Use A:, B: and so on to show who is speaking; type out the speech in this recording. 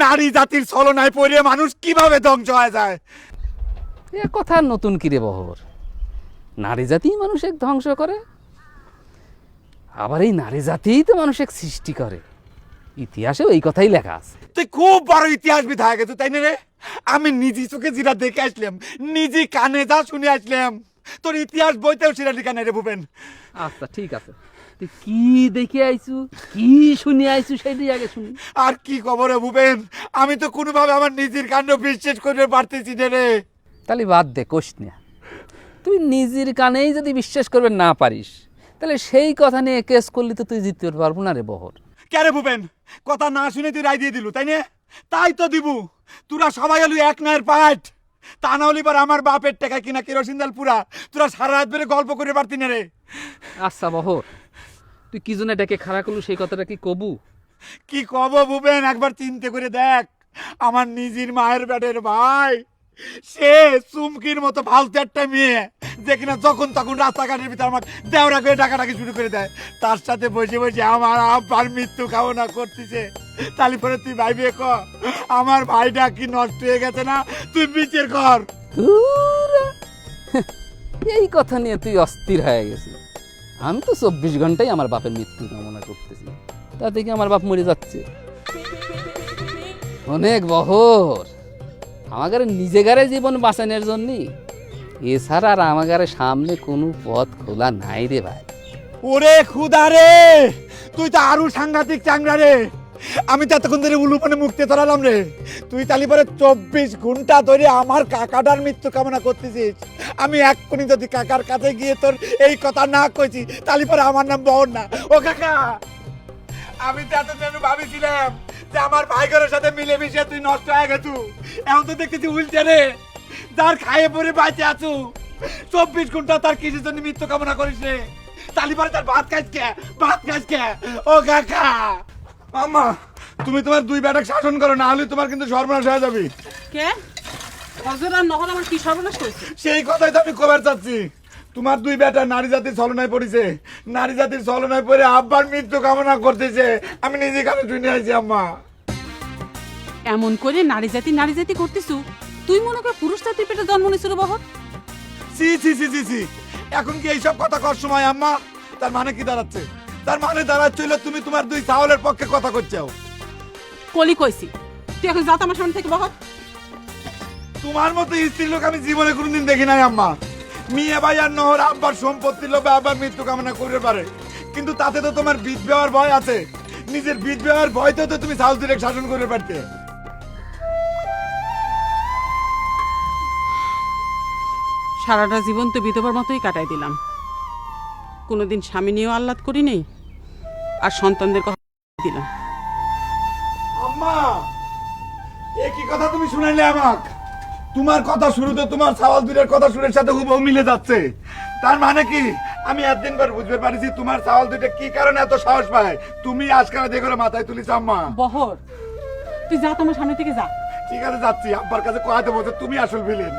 A: নারী জাতির ছলনায় পড়ে মানুষ কিভাবে ধ্বংস হয়ে যায়।
B: এ কথা নতুন কিরে বহর? নারী জাতি মানুষের ধ্বংস করে, আবার এই নারী জাতিই তো মানুষের সৃষ্টি করে। ইতিহাসেও এই কথাই লেখা আছে।
A: তুই খুব বড় ইতিহাসবিদ হয়ে গেছো তাই না রে? আমি নিজে চোখে যেটা দেখে আসলাম, নিজে কানে যা শুনে আসলাম, তোর ইতিহাস বইতেও সেটা লেখা নাই রে ভূপেন।
B: আচ্ছা ঠিক আছে, তুই কি দেখে আইছু, কি শুনে আইছু সেইটাই আগে শুনি।
A: আর কি খবর রে ভূপেন? আমি তো কোনোভাবে আমার নিজের কাণ্ড বিশ্বাস করতে পারতেছি না রে।
B: তাহলে বাদ দে, কোষ না। তুই নিজের কানেই যদি বিশ্বাস করবে না পারিস, তাহলে সেই কথা নিয়ে কেস করলি তো তুই জিততে পারবো না রে বহর।
A: কে রে ভূপেন, কথা না শুনে তুই রায় দিয়ে দিলু তাই না? তাই তো দিব, তোরা সবাই হলি এক নায়ের পাঠ। তা না হলে এবার আমার বাপের টাকায় কিনা কেরোসিন তেল পুরা তোরা সারা রাত বেড়ে গল্প করে পারতি না রে।
B: আচ্ছা বহর, তুই কি জন্য ডেকে খাড়া করলু সেই কথাটা কি কবু?
A: কি কব ভূপেন, একবার চিন্তা করে দেখ। আমার নিজের মায়ের পেটের ভাই, সে চুমকির মতো ফালতু একটা মেয়ে যে কিনা যখন তখন রাস্তাঘাটের ভিতরে আমার দেওরা করে ডাকাডাকি শুরু করে দেয়, তার সাথে বসে বসে আমার আব্বার মৃত্যু কামনা করতেছে। তাহলে পরে তুই ভাইবে ক আমার ভাইটা কি নষ্ট হয়ে গেছে না? তুই বিচার কর।
B: ধুরা, এই কথা নিয়ে তুই অস্থির হয়ে গেছিস। আমি তো 24 ঘন্টাই আমার বাপের মৃত্যু কামনা করতেছি, তাতে কি আমার বাপ মরে যাচ্ছে? অনেক বহর, আমাদের নিজেগারে জীবন বাঁচানোর জন্য এছাড়া আর আমাদের সামনে কোনো পথ খোলা নাই রে ভাই।
A: ওরে খুদা রে, তুই তো আরো সাংঘাতিক চাংড়া রে। আমি তো এতক্ষণ ধরে উলুপনে মুক্তি ধরালাম রে, তুই তালি পরে 24 ঘন্টা ধরে আমার কাকাটার মৃত্যু কামনা করতেছিস। আমি এক্ষুনি যদি কাকার কাছে গিয়ে তোর এই কথা না কইছি, তালি পরে আমার নাম বহর না। ও কাকা, আমি তো এতদিন ভাবিছিলাম যে আমার ভাইগরের সাথে মিলেমিশে তুই নষ্ট হয়ে গেছু, এখন তো দেখতেছি উল্টে রে। যার খাইয়ে পরে বাঁচে আছু, 24 ঘন্টা তার কিসের জন্য মৃত্যু কামনা করিস রে? তালি পরে তার ভাত খাইস কে, ভাত খাইস কে? ও কাকা, আম্মা, তুমি তোমার দুই বেটাকে শাসন করো, না হলে তোমার কিন্তু সর্বনাশ হয়ে যাবে।
C: কে হজর আর নহল আমার কি সর্বনাশ করেছে?
A: সেই কথাই তো আমি কবার চাচ্ছি। তোমার দুই বেটা নারী জাতির ছলনায় পড়েছে, নারী জাতির ছলনায় পড়ে আব্বার মৃত্যু কামনা করতেছে। আমি নিজে কানে শুনে আইছি আম্মা।
C: এমন করে নারী জাতি করতেছু? তুই মনে কর পুরুষ জাতির পেটে জন্ম নিছিল বহর?
A: সি সি সি সি সি, এখন কি এইসব কথা কর সময় আম্মা? তার মানে কি দাঁড়াচ্ছে? তার মানে দাঁড়াচ্ছিল তুমি তোমার দুই চাওলের পক্ষে কথা করছো।
C: কলি কইছি, তুই এখন যা আমার সামনে থেকে বহর।
A: তোমার মতো স্ত্রী লোক আমি জীবনে কোনোদিন দেখি নাই আম্মা। মিয়া ভাই আর নহর আব্বার সম্পত্তির লোভে আব্বার মৃত্যু কামনা করতে পারে, কিন্তু তাতে তো তোমার বিধবার ভয় আছে। নিজের বিধবার ভয়তে তো তুমি সাউথ ডিরেক্ট শাসন করতে পারতে।
C: সারাটা জীবন তো বিধবার মতোই কাটাই দিলাম, কোনোদিন স্বামী নিয়েও আহ্লাদ করি নেই, আর সন্তানদের কথা দিলাম।
A: আম্মা, এ কি কথা তুমি শুনাইলে আমাক? তোমার কথা শুরুতে তোমার সাওয়াল দুরের কথা শুনের সাথে হুবহু মিলে যাচ্ছে। তার মানে কি আমি একদিন পর বুঝতে পারছি তোমার সাওয়াল দুইটা কি কারণে এত সাহস পায়। তুমি আজকাল দেখো মাথায় তুলিস আম্মা।
C: বহর, তুই যা তোমার সামনে থেকে যা।
A: ঠিক আছে যাচ্ছি, আব্বার কাছে কয়াতে বলছে তুমি আসল ভিলেন।